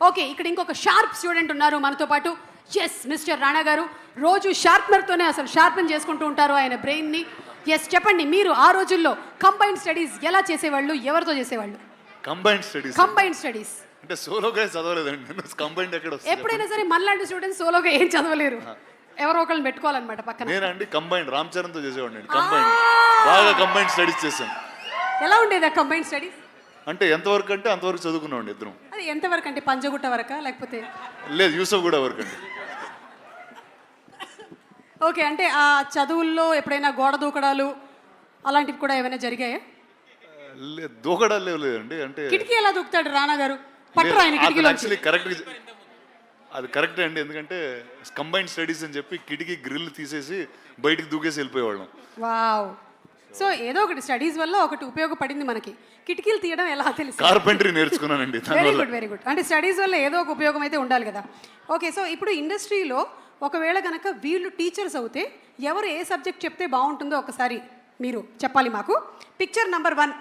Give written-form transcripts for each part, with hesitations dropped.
Okay, ఇక్కడ ఇంకొక sharp student ఉన్నారు మనతో పాటు. ఎస్, మిస్టర్ రాణా గారు రోజు షార్ప్నర్తోనే అసలు షార్పెన్ చేసుకుంటూ ఉంటారు ఆయన బ్రెయిన్ని. ఎస్, చెప్పండి, మీరు ఆ రోజుల్లో కంబైన్డ్ స్టడీస్ ఎలా చేసేవాళ్ళు, ఎవరితో చేసేవాళ్ళు? కంబైన్డ్ స్టడీస్ అంటే సోలోగా చదవలేదండి. కంబైన్డ్ ఎక్కడ వస్తుంది? ఎప్పుడైనా సరే మనలాంటి స్టూడెంట్స్ సోలోగా ఏం చదవలేరు, ఎవరో ఒకళ్ళని పెట్టుకోవాలన్నమాట పక్కన. నేనండి కంబైన్డ్ రామ్ చరణ్ తో చేసేవాడిని. కంబైన్డ్ బాగా కంబైన్డ్ స్టడీస్ చేశాను. ఎలా ఉండేది ఆ కంబైన్డ్ స్టడీస్? అంటే ఎంతవరకు అంటే అంతవరకు చదువుకున్నామండి ఇద్దరం. అది ఎంతవరకు అంటే పంజగుట్ట వరకా లేకపోతే? లేదు, యూసఫ్ కూడా వరకు అండి. ఓకే, అంటే ఆ చదువుల్లో ఎప్పుడైనా గోడ దూకడాలు అలాంటివి కూడా ఏమైనా జరిగాయా? లేదు, దూకడాలు లేదండి. అంటే కిటికీ ఎలా దూకుతాడు రాణా గారు? పట్టరు ఆయన కిటికీలో. యాక్చువల్లీ అది కరెక్టే అండి. ఎందుకంటే కంబైన్డ్ స్టడీస్ అని చెప్పి కిటికీ గ్రిల్ తీసేసి బయటికి దూకేసి వెళ్ళిపోయేవాళ్ళం. వావ్. సో ఏదో ఒకటి స్టడీస్ వల్ల ఒకటి ఉపయోగపడింది మనకి. కిటికీలు తీయడం ఎలా తెలుసు? కార్పెంటరీ నేర్చుకున్నానండి. Very good, very good. అంటే స్టడీస్ వల్ల ఏదో ఒక ఉపయోగం అయితే ఉండాలి కదా. ఓకే, సో ఇప్పుడు ఇండస్ట్రీలో ఒకవేళ కనుక వీళ్ళు టీచర్స్ అవుతే ఎవరు ఏ సబ్జెక్ట్ చెప్తే బాగుంటుందో ఒకసారి మీరు చెప్పాలి మాకు. పిక్చర్ నెంబర్ 1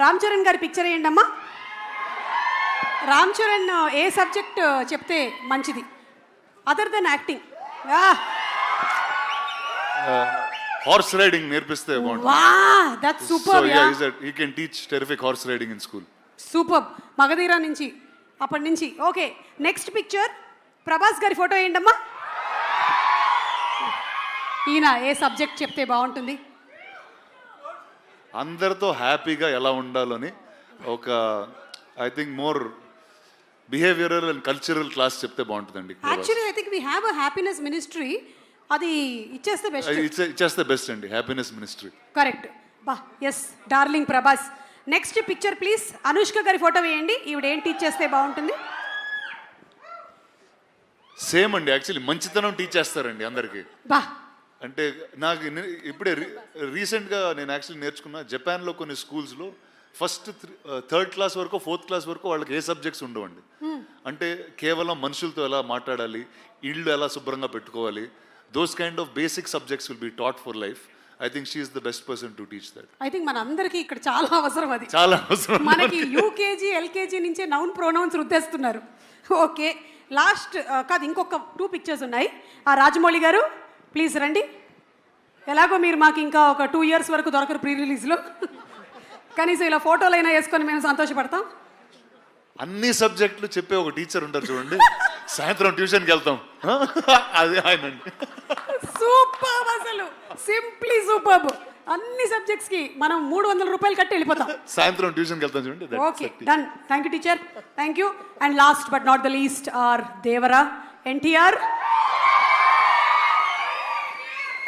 రామ్ చరణ్ గారి పిక్చర్ వేయండి అమ్మా. రామ్ చరణ్ ఏ సబ్జెక్ట్ చెప్తే మంచిది other than acting? Horse riding నేర్పిస్తే బాగుంటుంది. Wow, that's super. He can teach terrific horse riding in school. Super. Magadheera నుంచి అప్పటి నుంచి. ఓకే, నెక్స్ట్ పిక్చర్ ప్రభాస్ గారి ఫోటో వేయండి అమ్మా. ఈయన ఏ సబ్జెక్ట్ చెప్తే బాగుంటుంది? అందరితో హ్యాపీగా ఎలా ఉండాలని ఒక I think more behavioural and cultural class చెప్తే బాగుంటుందండి. Actually I think we have a happiness ministry. అది ఇచ్చేస్తే బెస్ట్ అండి, హ్యాపీనెస్ మినిస్ట్రీ. కరెక్ట్. బా, yes, darling Prabhas. Next picture please. Anushka గారి ఫోటో వేయండి. ఈవిడ ఏం టీచ్ చేస్తే బాగుంటుంది? సేమ్ అండి, యాక్చువల్లీ మంచితనం టీచ్ చేస్తారండి అందరికి. బా, అంటే నాకు ఇప్పుడే రీసెంట్గా నేను యాక్చువల్లీ నేర్చుకున్నా. జపాన్లో కొన్ని స్కూల్స్లో ఫస్ట్ 3rd క్లాస్ వరకు 4th క్లాస్ వరకు వాళ్ళకి ఏ సబ్జెక్ట్స్ ఉండవండి. అంటే కేవలం మనుషులతో ఎలా మాట్లాడాలి, ఇళ్ళు ఎలా శుభ్రంగా పెట్టుకోవాలి, those kind of basic subjects will be taught for life. I think she is the best person to teach that. ఐ థింక్ మన అందరికీ ఇక్కడ చాలా అవసరం అది. చాలా అవసరం. మనకి యూకేజీ ఎల్కేజీ నుంచే నౌన్ ప్రొనౌన్స్ రుద్దేస్తున్నారు. ఓకే, లాస్ట్ కాదు, ఇంకొక 2 పిక్చర్స్ ఉన్నాయి. ఆ రాజమౌళి గారు ప్లీజ్ రండి. ఎలాగో మీరు మాకు ఇంకా ఒక 2 years వరకు దొరకరు ప్రీ రిలీజ్లో. కనీసం ఇలా ఫోటోలైనా వేసుకొని మేము సంతోషపడతాం. అన్ని సబ్జెక్టులు చెప్పే ఒక టీచర్ ఉంటారు చూడండి, సాయంత్రం ట్యూషన్కి వెళ్తాం, అదే ఆయన. సూపర్, అసలు సింప్లీ సూపర్. అన్ని సబ్జెక్ట్స్ కి మనం 300 రూపాయలు కట్టి వెళ్ళిపోతాం. సాయంత్రం ట్యూషన్కి వెళ్తాం చూడండి. Okay, done. Thank you teacher, thank you. And last but not the least are Devara NTR.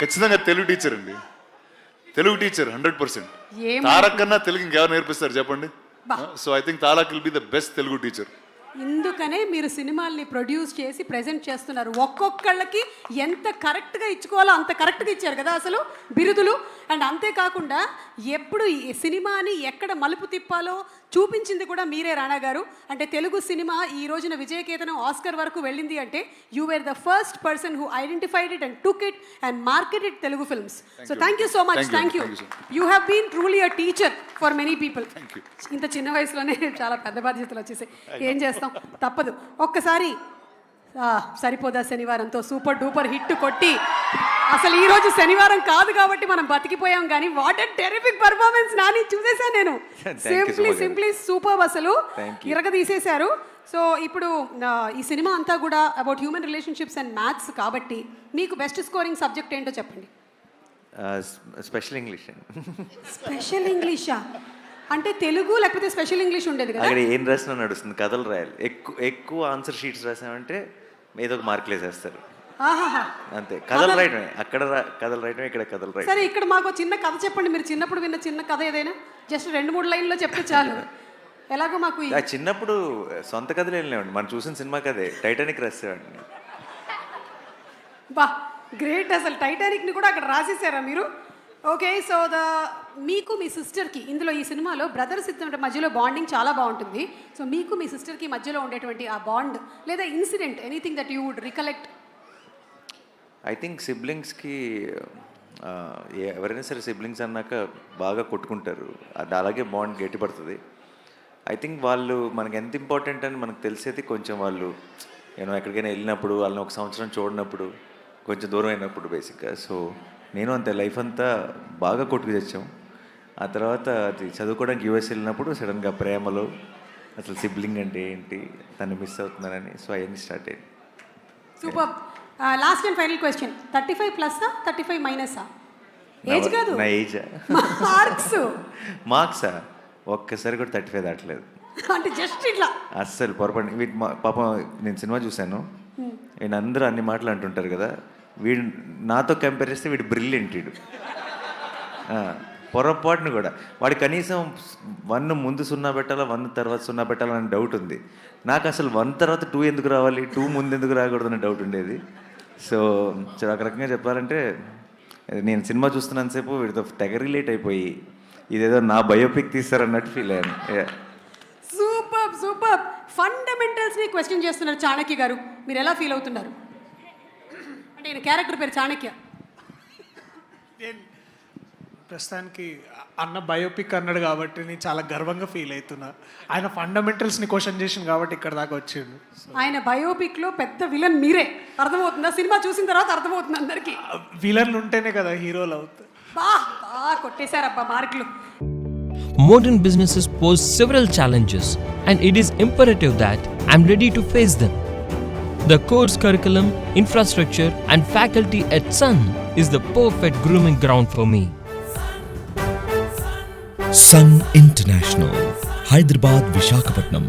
ఖచ్చితంగా తెలుగు టీచర్ అండి, తెలుగు టీచర్ 100%. తారక్ కన్నా తెలుగు ఇంకెవరు నేర్పిస్తారు చెప్పండి? So I think Tarak will be the best Telugu teacher. ఇందుకనే మీరు సినిమాల్ని ప్రొడ్యూస్ చేసి ప్రెజెంట్ చేస్తున్నారు. ఒక్కొక్కళ్ళకి ఎంత కరెక్ట్గా ఇచ్చుకోవాలో అంత కరెక్ట్గా ఇచ్చారు కదా అసలు బిరుదులు. అండ్ అంతేకాకుండా ఎప్పుడు ఈ సినిమాని ఎక్కడ మలుపు తిప్పాలో చూపించింది కూడా మీరే రాణా గారు. అంటే తెలుగు సినిమా ఈ రోజున విజయకేతనం ఆస్కర్ వరకు వెళ్ళింది అంటే you were the first person who identified it and took it and marketed Telugu films. So thank you so much. Thank you. You have been truly a teacher for many people. ఇంత చిన్న వయసులోనే చాలా పెద్ద బాధ్యతలు వచ్చేసాయి. ఏం చేస్తాం, తప్పదు. ఒక్కసారి సరిపోదా శనివారంతో సూపర్ డూపర్ హిట్ కొట్టి, అసలు ఈ రోజు శనివారం కాదు కాబట్టి మనం బతికిపోయాం. కానీ what a terrific performance Nani, చూసేసాను నేను. సింప్లీ సూపర్, అసలు ఇరగ తీసేశారు. సో ఇప్పుడు ఈ సినిమా అంతా కూడా about human relationships and maths కాబట్టి మీకు బెస్ట్ స్కోరింగ్ సబ్జెక్ట్ ఏంటో చెప్పండి. Special English. స్పెషల్ ఇంగ్లీషా? అంటే తెలుగు లేకపోతే స్పెషల్ ఇంగ్లీష్ ఉండేది కదా? అక్కడ ఏం రాసినా నడుస్తుంది, కథలు రాయాలి. ఎక్కువ ఆన్సర్ షీట్స్ రాసామంటే ఏదో ఒక మార్కులు వేసేస్తారు. అంతే, కథలు రాయటమే. అక్కడ కథలు రాయటమే, ఇక్కడ కథలు రాయటం. సరే, ఇక్కడ మాకు చిన్న కథ చెప్పండి. మీరు చిన్నప్పుడు విన్న చిన్న కథ ఏదైనా జస్ట్ 2-3 లైన్లో చెప్తే చాలు. ఎలాగో మాకు చిన్నప్పుడు సొంత కథలు ఏం లేవండి, మనం చూసిన సినిమా కథే. టైటానిక్ రాసేవాడిని. బా, గ్రేట్. అసలు టైటానిక్ని కూడా అక్కడ రాసేసారా మీరు? ఓకే, సో మీకు మీ సిస్టర్కి ఇందులో ఈ సినిమాలో బ్రదర్స్ ఇద్దరి మధ్యలో బాండింగ్ చాలా బాగుంటుంది. సో మీకు మీ సిస్టర్కి మధ్యలో ఉండేటువంటి ఆ బాండ్ లేదా incident, anything that you would recollect? I think సిబ్లింగ్స్కి ఎవరైనా సరే సిబ్లింగ్స్ అన్నాక బాగా కొట్టుకుంటారు, అది అలాగే బాండ్ గట్టిపడుతుంది. ఐ థింక్ వాళ్ళు మనకి ఎంత ఇంపార్టెంట్ అని మనకు తెలిసేది కొంచెం వాళ్ళు ఎక్కడికైనా వెళ్ళినప్పుడు వాళ్ళని ఒక సంవత్సరం చూడనప్పుడు కొంచెం దూరం అయినప్పుడు బేసిక్గా. సో నేను అంతే లైఫ్ అంతా బాగా కొట్టుకు తెచ్చాం. ఆ తర్వాత అది చదువుకోవడానికి యూఎస్ వెళ్ళినప్పుడు సడన్గా ప్రేమలో అసలు సిబ్లింగ్ అంటే ఏంటి, తను మిస్ అవుతున్నానని, సో అవన్నీ స్టార్ట్ అయ్యింది. Super. Last and final question, 35 ప్లస్సా 35 మైనసా? ఏజ్ కాదు, నా ఏజా? మార్క్సా? ఒక్కసారి కూడా 35 దాటలేదు. అంటే జస్ట్ ఇట్లా అస్సలు పొరపాటు. వీటి పాపం నేను సినిమా చూశాను, వీడు అందరూ అన్ని మాటలు అంటుంటారు కదా, వీడు నాతో కంపేర్ చేస్తే వీడు బ్రిలియంట్. వీడు పొరపాటును కూడా వాడు కనీసం 1 ముందు 0 పెట్టాలా 1 తర్వాత 0 పెట్టాలా అని డౌట్ ఉంది. నాకు అసలు 1 తర్వాత 2 ఎందుకు రావాలి, 2 ముందు ఎందుకు రాకూడదని డౌట్ ఉండేది. సో ఒక రకంగా చెప్పాలంటే నేను సినిమా చూస్తున్నంతసేపు వీడితో తెగ రిలేట్ అయిపోయి ఇదేదో నా బయోపిక్ తీస్తారన్నట్టు ఫీల్ అయ్యాను. Super super. ఫండమెంటల్స్ని క్వశ్చన్ చేస్తున్నారు చాణక్య గారు, మీరు ఎలా ఫీల్ అవుతున్నారు? అంటే ఈయన క్యారెక్టర్ పేరు చాణక్య. ప్రస్తుతానికి అన్న బయోపిక్ అన్నాడు కాబట్టి నేను చాలా గర్వంగా ఫీల్ అవుతున్నా. ఆయన ఫండమెంటల్స్ని క్వశ్చన్ చేసింది కాబట్టి ఇక్కడ దాకా వచ్చిండు. ఆయన బయోపిక్లో పెద్ద విలన్ మీరే, అర్థమవుతుందా? సినిమా చూసిన తర్వాత అర్థమవుతుంది అందరికీ. విలన్లు ఉంటేనే కదా హీరోలు అవుతారు. బాగా కొట్టేశారబ్బా మార్కులు. Modern businesses pose several challenges, and it is imperative that I'm ready to face them. The course curriculum, infrastructure, and faculty at Sun is the perfect grooming ground for me. Sun International, Hyderabad, Visakhapatnam.